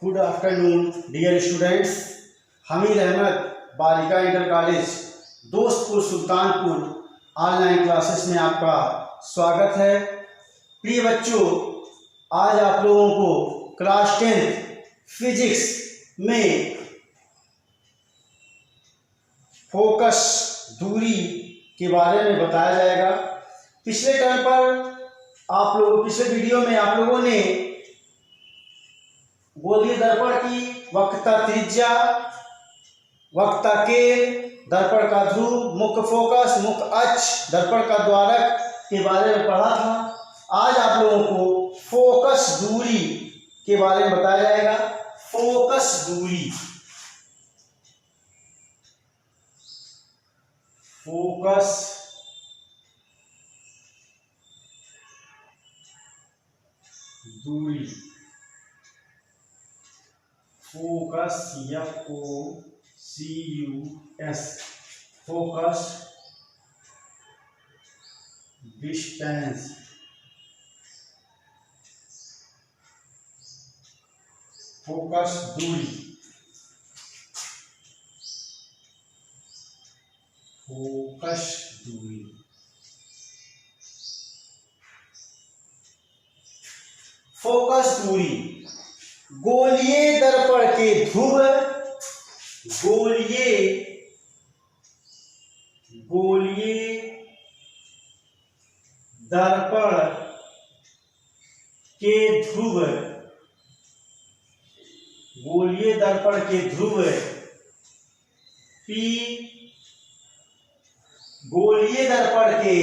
Good afternoon dear students. Hamid Ahmad बालिका inter college Dostpur Sultanpur online classes में आपका स्वागत है। प्रिय बच्चों, आज आप लोगों को क्लास 10 फिजिक्स में फोकस दूरी के बारे में बताया जाएगा। पिछले टर्म पर पिछले वीडियो में आप लोगों ने गोलीय दर्पण की वक्रता त्रिज्या, वक्रता केंद्र, दर्पण का ध्रुव, मुख्य फोकस, मुख्य अक्ष, दर्पण का द्वारक के बारे में पढ़ा था। आज आप लोगों को फोकस दूरी के बारे में बताया जाएगा। फोकस दूरी, फोकस दूरी, focus FOCUS, focus distance, focus दूरी, फोकस दूरी। फोकस दूरी गोलीय दर्पण के ध्रुव, गोलीय दर्पण के ध्रुव, गोलीय दर्पण के ध्रुव P, गोलीय दर्पण के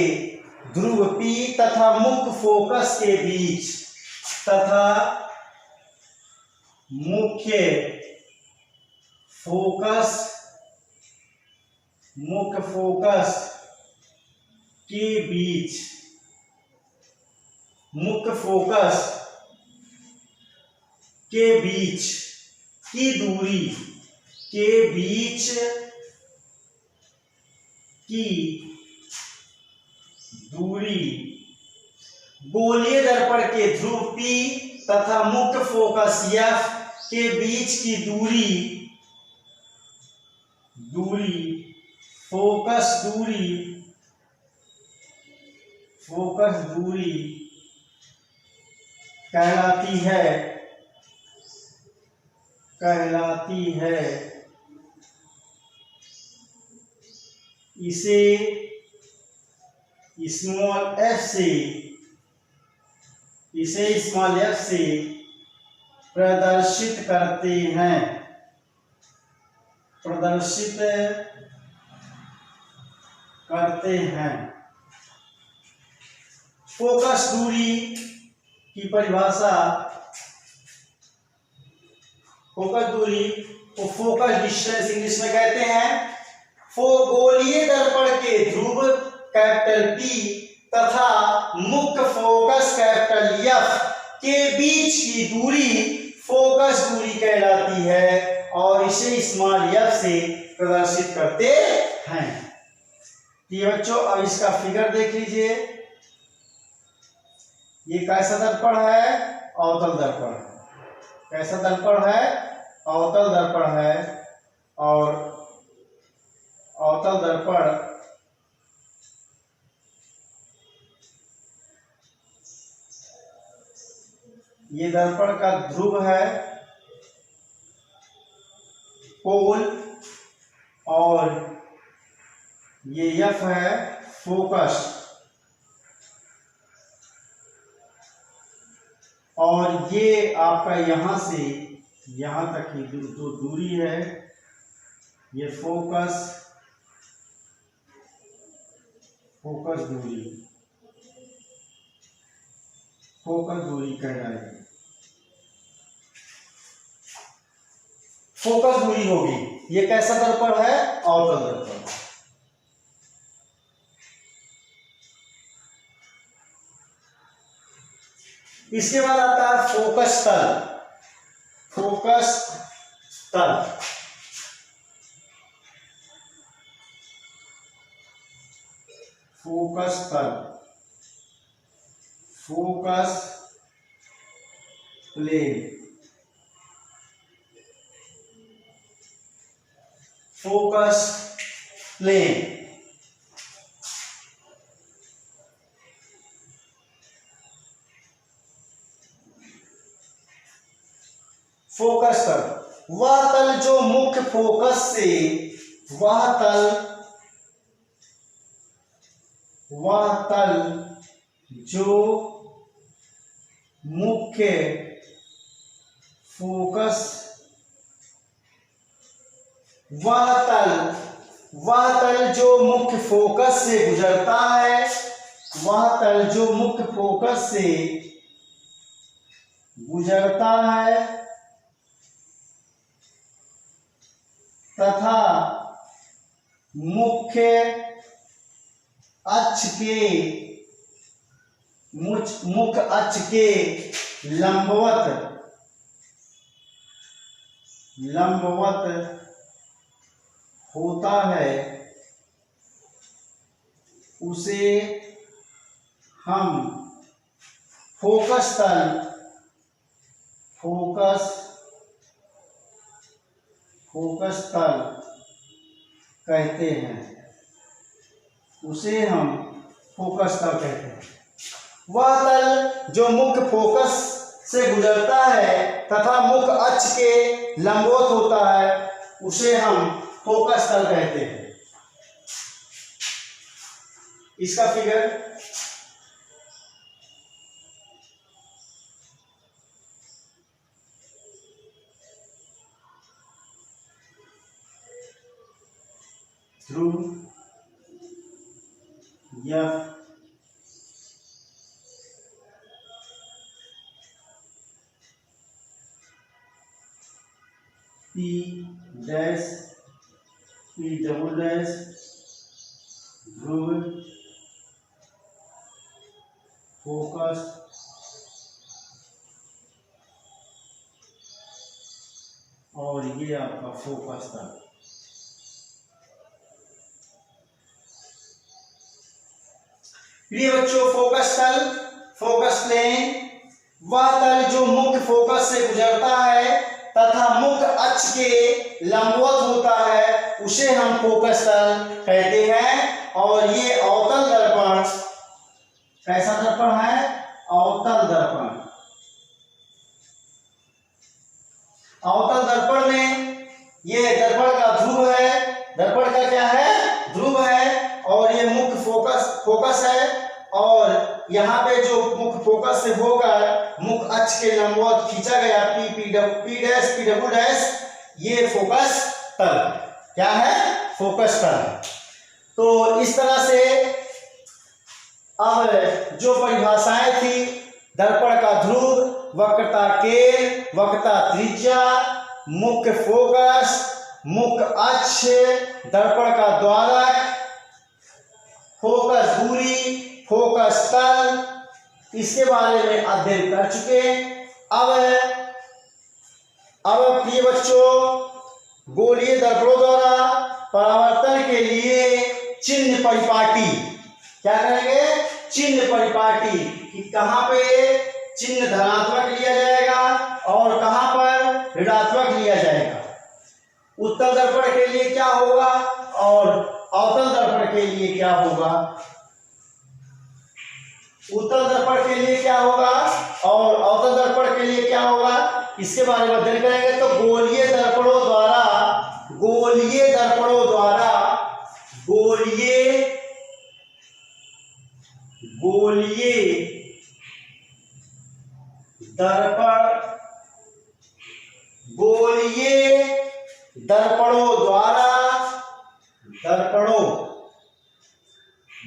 ध्रुव P तथा मुख्य फोकस के बीच, तथा मुख्य फोकस के बीच, मुख्य फोकस के बीच की दूरी, के बीच की दूरी गोलीय दर्पण के ध्रुव P तथा मुख्य फोकस F के बीच की फोकस दूरी कहलाती है। इसे स्मॉल f से प्रदर्शित करते हैं। फोकस दूरी की परिभाषा, फोकस दूरी को फोकस डिस्टेंस इंग्लिश में कहते हैं। गोलीय दर्पण के ध्रुव कैपिटल P तथा मुख्य फोकस कैपिटल F के बीच की दूरी फोकस दूरी कहलाती है और इसे स्मॉल f से प्रदर्शित करते हैं। ये बच्चों, अब इसका फिगर देख लीजिए। ये कैसा दर्पण है? अवतल दर्पण है। कैसा दर्पण है? अवतल दर्पण है। और अवतल दर्पण ये दर्पण का ध्रुव है, पोल, और ये F है फोकस, और ये आपका यहां से यहां तक की जो दूरी है, ये फोकस दूरी कहलाएगी। फोकस दूरी होगी। ये कैसा दर्पण है? अवतल दर्पण। इसके बाद आता है फोकस तल। फोकस तल, फोकस तल, focus plane, focus plane. Focus तल, वह तल जो मुख्य फोकस से, वह तल जो मुख्य फोकस, वह तल जो मुख्य फोकस से गुजरता है, वह तल जो मुख्य फोकस से गुजरता है तथा मुख्य अक्ष के लंबवत होता है, उसे हम फोकस तल कहते हैं। उसे हम फोकस तल कहते हैं। वह तल जो मुख्य फोकस से गुजरता है तथा मुख्य अक्ष के लंबवत होता है, उसे हम फोकस तल कहते हैं। इसका फिगर ध्रुव F P dash P double dash ध्रुव फोकस और ये आपका फोकस तल। प्रिय बच्चों, फोकस प्लेन वह तल जो मुख्य फोकस से गुजरता है तथा मुख्य अक्ष के लंबवत होता है, उसे हम फोकस तल कहते हैं। और ये अवतल दर्पण कैसा दर्पण है? अवतल दर्पण। अवतल दर्पण में ये दर्पण का ध्रुव है, दर्पण का क्या है? ध्रुव है। और ये मुख्य फोकस है। और यहाँ पे जो मुख्य फोकस से होकर मुख्य अक्ष के लंबवत खींचा गया पी डबल डैश, ये फोकस तल क्या है? फोकस तल। तो इस तरह से अब जो परिभाषाएं थी, दर्पण का ध्रुव, वक्रता केंद्र, वक्रता त्रिज्या, मुख्य फोकस, मुख्य अक्ष, दर्पण का द्वारक, फोकस दूरी, फोकस तल, इसके बारे में अध्ययन कर चुके। अब प्रिय बच्चों, गोलीय दर्पणों द्वारा परावर्तन के लिए चिन्ह परिपाटी क्या करेंगे? चिन्ह परिपाटी कि कहां पे चिन्ह धनात्मक लिया जाएगा और कहां पर ऋणात्मक लिया जाएगा। उत्तल दर्पण के लिए क्या होगा और अवतल दर्पण के लिए क्या होगा। उत्तल दर्पण के लिए क्या होगा और अवतल दर्पण के लिए क्या होगा, इसके बारे में अध्ययन करेंगे। तो गोलीय दर्पणों द्वारा दर्पणों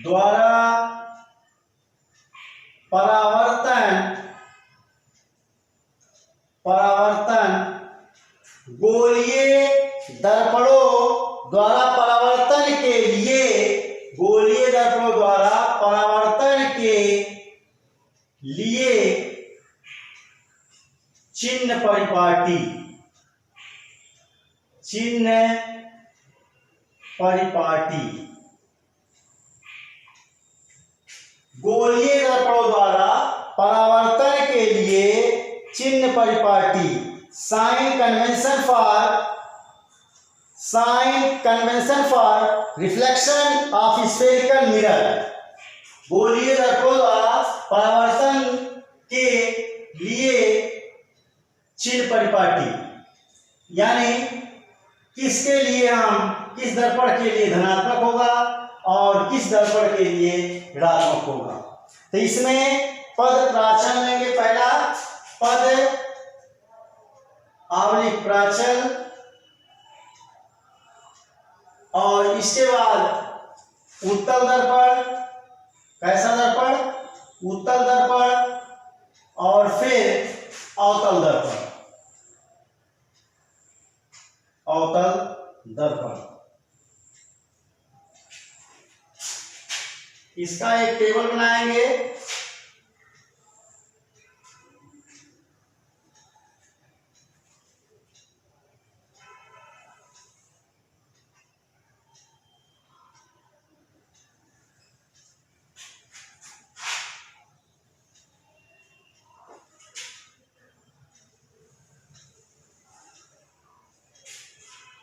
द्वारा परावर्तन गोलीय दर्पणों द्वारा परावर्तन के लिए चिन्ह परिपाटी गोलीय दर्पणों द्वारा परावर्तन के लिए चिन्ह परिपाटी। Sign sign convention for reflection of spherical mirror. गोलीय दर्पण द्वारा परावर्तन के लिए चिन्ह परिपाटी, यानी किसके लिए हम किस दर्पण के लिए धनात्मक होगा और किस दर्पण के लिए ऋणात्मक होगा। तो इसमें पद प्राचल लेंगे। पहला पद आवलिक प्राचल, और इसके बाद उत्तल दर्पण। कैसा दर्पण? उत्तल दर्पण, और फिर अवतल दर्पण। अवतल दर्पण, इसका एक टेबल बनाएंगे।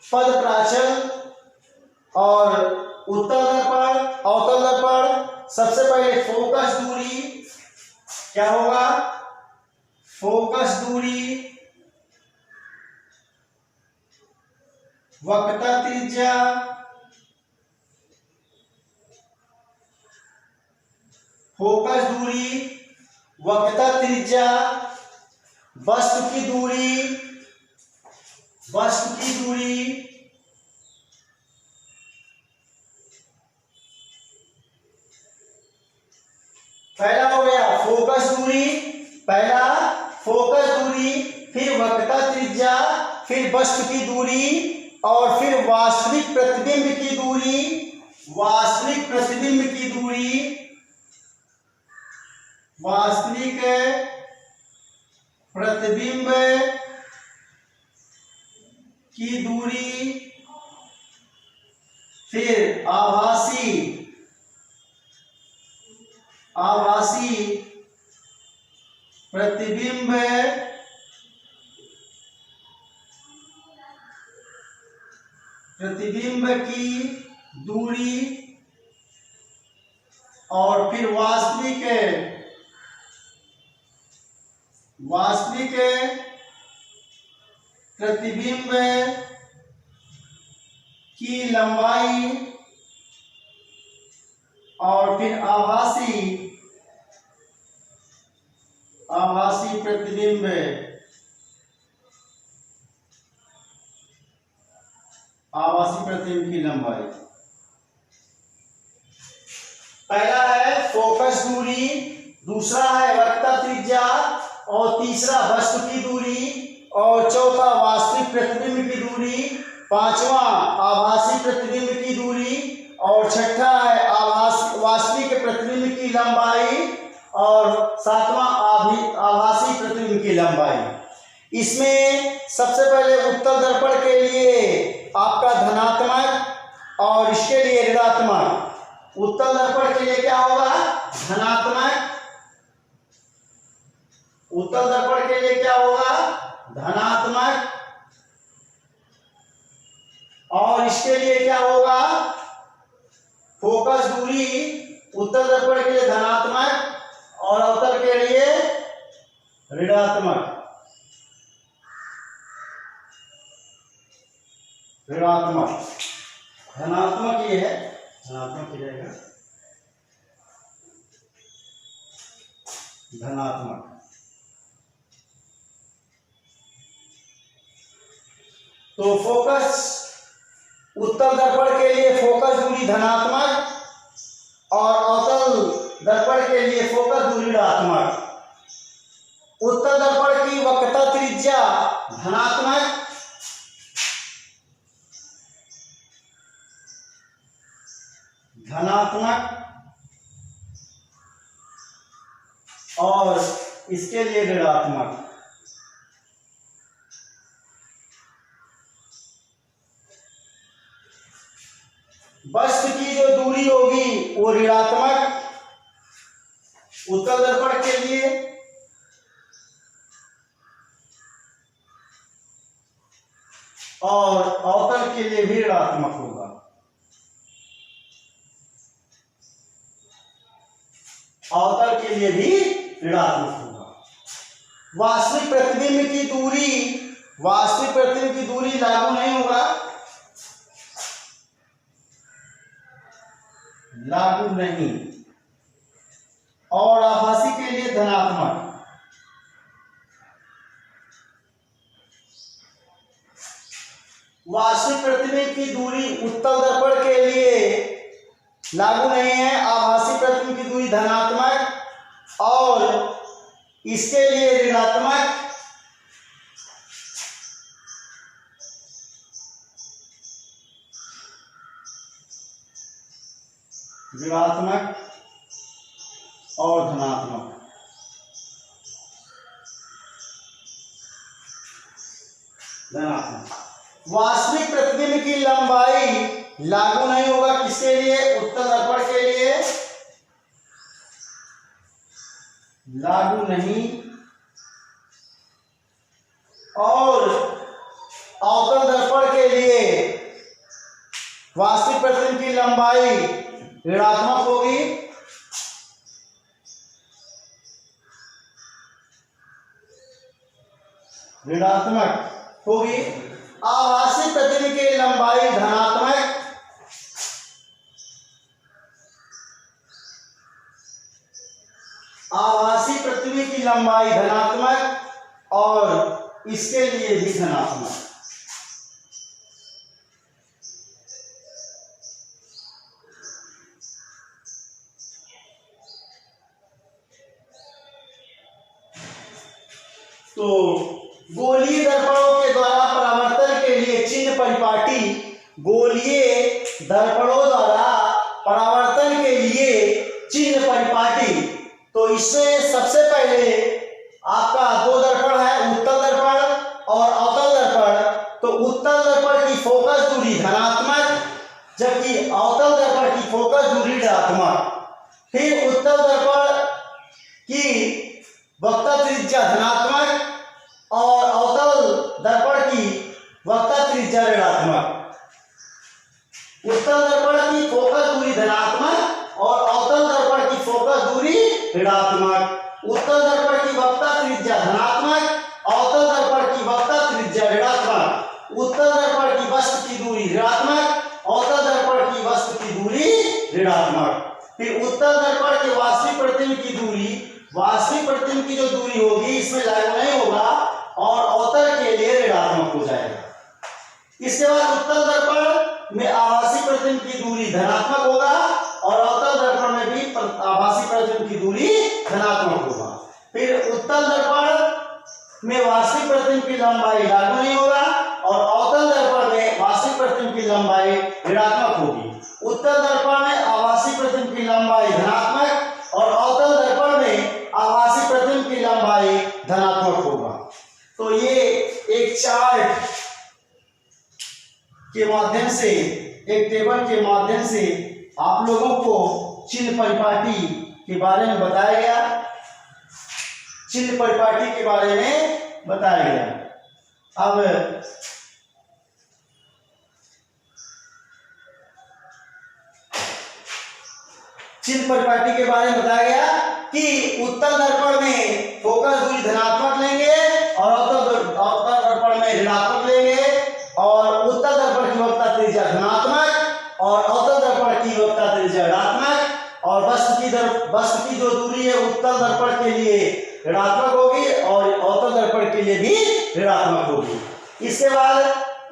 पद प्राचल और उत्तल दर्पण, अवतल दर्पण। सबसे पहले फोकस दूरी क्या होगा? फोकस दूरी, वक्रता त्रिज्या, फोकस दूरी, वक्रता त्रिज्या, वस्तु की दूरी, वस्तु की दूरी, पहला हो गया फोकस दूरी, पहला फोकस दूरी, फिर वक्रता त्रिज्या, फिर वस्तु की दूरी, और फिर वास्तविक प्रतिबिंब की दूरी। वास्तविक प्रतिबिंब की दूरी, वास्तविक प्रतिबिंब की दूरी, फिर आभासी, आभासी प्रतिबिंब की दूरी, और फिर वास्तविक प्रतिबिंब की लंबाई, और फिर आभासी प्रतिबिंब की लंबाई। पहला है फोकस दूरी, दूसरा है वक्रता त्रिज्या, और तीसरा वस्तु की दूरी, और चौथा वास्तविक प्रतिबिंब की दूरी, पांचवा आभासी प्रतिबिंब की दूरी, और छठा है वास्तविक प्रतिबिंब की लंबाई, और सातवां आभासी प्रतिबिंब की लंबाई। इसमें सबसे पहले उत्तल दर्पण के लिए आपका धनात्मक, और इसके लिए ऋणात्मक। उत्तल दर्पण के लिए क्या होगा? धनात्मक। उत्तल दर्पण के लिए क्या होगा? धनात्मक, और इसके लिए क्या होगा? फोकस दूरी उत्तल दर्पण के लिए धनात्मक, और अवतल के लिए ऋणात्मक। ऋणात्मक, धनात्मक ये है, धनात्मक ही रहेगा, धनात्मक। तो फोकस उत्तल दर्पण के लिए फोकस दूरी धनात्मक, और अवतल दर्पण के लिए फोकस दूरी ऋणात्मक। उत्तल दर्पण की वक्रता त्रिज्या धनात्मक, और इसके लिए ऋणात्मक। वस्तु की जो दूरी होगी वो ऋणात्मक उत्तल दर्पण के लिए, और अवतल के लिए भी ऋणात्मक होगा। अवतल के लिए भी ऋणात्मक होगा। वास्तविक प्रतिबिंब की दूरी, वास्तविक प्रतिबिंब की दूरी लागू नहीं होगा, लागू नहीं। और आभासी के लिए धनात्मक। वास्तविक प्रतिबिंब की दूरी उत्तल दर्पण के लिए लागू नहीं है, आभासी प्रतिबिंब की दूरी धनात्मक और इसके लिए ऋणात्मक। ऋणात्मक और धनात्मक। धनात्मक। वास्तविक प्रतिबिंब की लंबाई लागू नहीं होगा, किसके लिए? उत्तल दर्पण के लिए लागू नहीं, और अवतल दर्पण के लिए वास्तविक प्रतिबिंब की लंबाई ऋणात्मक होगी। ऋणात्मक होगी। आभासी प्रतिबिंब की लंबाई धनात्मक, आभासी प्रतिबिंब की लंबाई धनात्मक और इसके लिए भी धनात्मक। तो गोलीय दर्पणों के द्वारा परावर्तन के लिए चिन्ह परिपाटी, गोलीय दर्पणों द्वारा परावर्तन के लिए चिन्ह परिपाटी। तो इसमें सबसे पहले आपका दो दर्पण है, उत्तल दर्पण और अवतल दर्पण। तो उत्तल दर्पण की फोकस दूरी धनात्मक, जबकि अवतल दर्पण की फोकस दूरी ऋणात्मक। फिर उत्तल दर्पण की वक्ता त्रिज्या धनात्मक और अवतल दर्पण की वक्ता त्रिज्या ऋणात्मक। उत्तल दर्पण की फोकस दूरी धनात्मक और अवतल दर्पण की फोकस दूरी ऋणात्मक। उत्तल दर्पण की वक्ता त्रिज्या धनात्मक, अवतल दर्पण की वक्ता त्रिज्या ऋणात्मक। उत्तल दर्पण की वस्तु की दूरी ऋणात्मक, अवतल दर्पण की वस्तु की दूरी ऋणात्मक। फिर उत्तल दर्पण के वास्तविक प्रतिबिंब की दूरी, वास्तविक प्रतिबिंब की जो दूरी होगी इसमें लागू नहीं होगा और अवतल के लिए ऋणात्मक हो जाएगा। इसके बाद उत्तल दर्पण में आभासी प्रतिबिंब की दूरी धनात्मक होगा और अवतल दर्पण में भी आभासी प्रतिबिंब की दूरी धनात्मक होगा। फिर उत्तल दर्पण में वास्तविक प्रतिबिंब की लंबाई लागू नहीं होगा और अवतल दर्पण में वास्तविक प्रतिबिंब की लंबाई ऋणात्मक होगी। उत्तल दर्पण में आभासी प्रतिबिंब की लंबाई धनात्मक और अवतल दर्पण में आभासी प्रतिबिंब की लंबाई धनात्मक होगा। तो ये एक चार्ट के माध्यम से, एक टेबल के माध्यम से आप लोगों को चिन्ह परिपाटी के बारे में बताया गया, चिन्ह परिपाटी के बारे में बताया गया। अब चिन्ह परिपाटी के बारे में बताया गया कि उत्तल दर्पण में फोकस दूरी धनात्मक लेंगे और अवतल दर्पण में ऋणात्मक लेंगे, और उत्तल दर्पण की वक्ता त्रिज्या धनात्मक और अवतल दर्पण की वक्ता त्रिज्या ऋणात्मक, और वस्तु की जो दूरी है उत्तल दर्पण के लिए ऋणात्मक होगी और अवतल दर्पण के लिए भी ऋणात्मक होगी। इसके बाद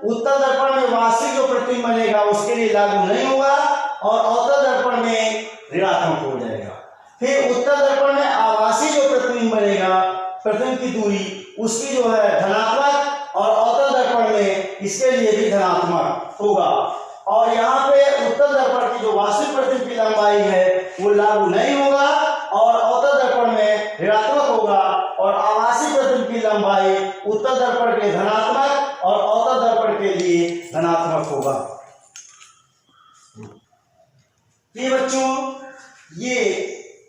उत्तल दर्पण में वास्तविक जो प्रतिबिंब बनेगा उसके लिए लागू नहीं होगा और अवतल दर्पण में ऋणात्मक हो जाएगा। फिर उत्तल दर्पण में आभासी जो प्रतिबिंब बनेगा, प्रतिबिंब की दूरी उसकी जो है धनात्मक और अवतल दर्पण में इसके लिए भी धनात्मक होगा। और यहाँ पे उत्तल दर्पण की जो वास्तविक प्रतिबिंब की लंबाई है वो लागू नहीं होगा और अवतल दर्पण में ऋणात्मक होगा, और आभासी प्रतिबिंब की लंबाई उत्तल दर्पण के लिए धनात्मक और अवतल दर्पण के लिए धनात्मक होगा। ये बच्चों ये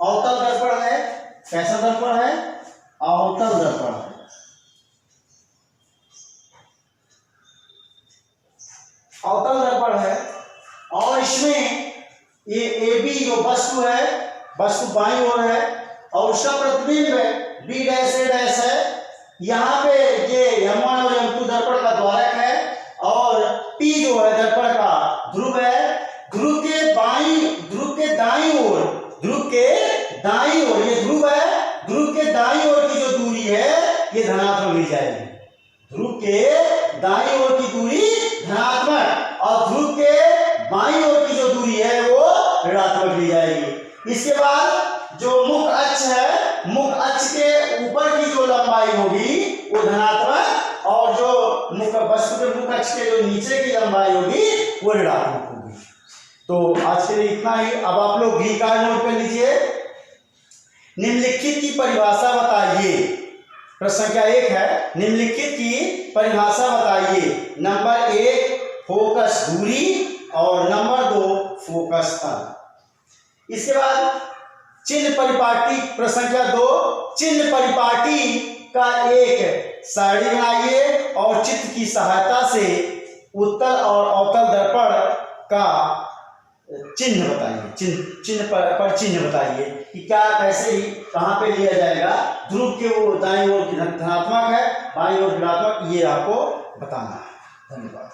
अवतल दर्पण है। कैसा दर्पण है? अवतल दर्पण है। अवतल दर्पण है और इसमें ये ए बी जो वस्तु है, वस्तु बाईं ओर है और उसका प्रतिबिंब बी डैश ए डैश है। यहाँ पे ये M1 और M2 दर्पण का द्वारक है और P जो है दर्पण का ध्रुव है। ध्रुव के दाईं ओर, ध्रुव के दाईं ओर ये ध्रुव है, ध्रुव के दाईं ओर की जो दूरी है ये धनात्मक ली जाएगी। ध्रुव के दाईं ओर की दूरी धनात्मक और ध्रुव के बाईं ओर की जो दूरी है वो ऋणात्मक ली जाएगी। इसके बाद जो मुख्य अक्ष है, मुख्य अक्ष के ऊपर की जो लंबाई होगी वो धनात्मक और जो मुख्य वस्तु के मुख्य अक्ष के जो नीचे की लंबाई होगी वो ऋणात्मक होगी। तो आज के लिए इतना ही। अब आप लोग भी कार्ड नोट कर लीजिए। निम्नलिखित की परिभाषा बताइए। प्रश्न संख्या 1 है, निम्नलिखित की परिभाषा बताइए। नंबर 1 फोकस दूरी और नंबर 2 फोकस तल। इसके बाद चिन्ह परिपाटी। प्रश्न संख्या 2 चिन्ह परिपाटी का एक सारणी बनाइए और चित्र की सहायता से उत्तल और अवतल दर्पण का चिन्ह बताइए। चिन्ह पर चिन्ह बताइए कि क्या कैसे ही कहाँ पे लिया जाएगा। ध्रुव के वो दाईं ओर धनात्मक है, बाईं ओर ऋणात्मक, ये आपको बताना है। धन्यवाद।